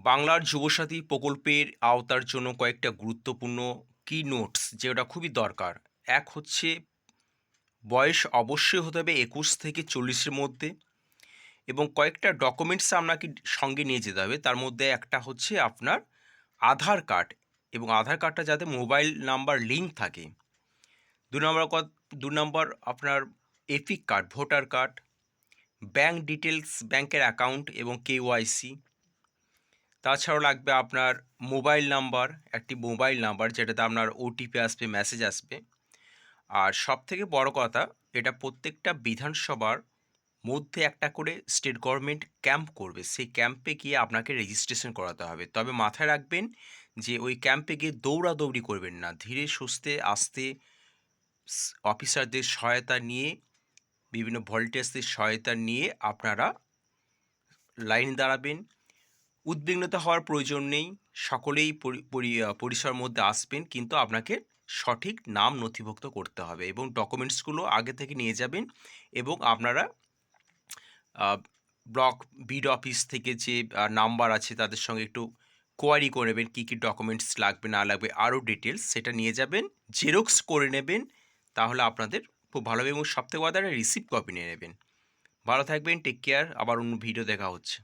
বাংলার যুবসাথী প্রকল্পের আওতার জন্য কয়েকটা গুরুত্বপূর্ণ কি নোটস যেটা খুবই দরকার। এক হচ্ছে বয়স অবশ্যই হতে হবে ২১ থেকে ৪০-এর মধ্যে এবং কয়েকটা ডকুমেন্টস আপনাকে সঙ্গে নিয়ে যেতে হবে। তার মধ্যে একটা হচ্ছে আপনার আধার কার্ড এবং আধার কার্ডটা যাতে মোবাইল নাম্বার লিঙ্ক থাকে। ২ নম্বর ২ নম্বর আপনার epic card, voter card, bank details, ব্যাংকের অ্যাকাউন্ট এবং কেওয়াইসি। তাছাড়াও লাগবে আপনার মোবাইল নাম্বার, একটি মোবাইল নাম্বার যেটাতে আপনার ওটিপি আসবে, মেসেজ আসবে। আর সবথেকে বড় কথা, এটা প্রত্যেকটা বিধানসভার মধ্যে একটা করে স্টেট গভর্নমেন্ট ক্যাম্প করবে। সেই ক্যাম্পে গিয়ে আপনাকে রেজিস্ট্রেশন করাতে হবে। তবে মাথায় রাখবেন যে ওই ক্যাম্পে গিয়ে দৌড়াদৌড়ি করবেন না। ধীরে সুস্থে আস্তে অফিসারদের সহায়তা নিয়ে, বিভিন্ন ভলান্টিয়ার্সদের সহায়তা নিয়ে আপনারা লাইনে দাঁড়াবেন। উদ্বিগ্নতা হওয়ার প্রয়োজন নেই। সকলেই পরিসরের মধ্যে আসবেন, কিন্তু আপনাকে সঠিক নাম নথিভুক্ত করতে হবে এবং ডকুমেন্টসগুলো আগে থেকে নিয়ে যাবেন। এবং আপনারা ব্লক বিড অফিস থেকে যে নাম্বার আছে তাদের সঙ্গে একটু কোয়ারি করে নেবেন, কী কী ডকুমেন্টস লাগবে না লাগবে, আরও ডিটেলস সেটা নিয়ে যাবেন, জেরক্স করে নেবেন। তাহলে আপনাদের খুব ভালো হবে এবং সবথেকে বড় কথা, একটা রিসিপ্ট কপি নিয়ে নেবেন। ভালো থাকবেন, টেক কেয়ার। আবার অন্য ভিডিও দেখা হচ্ছে।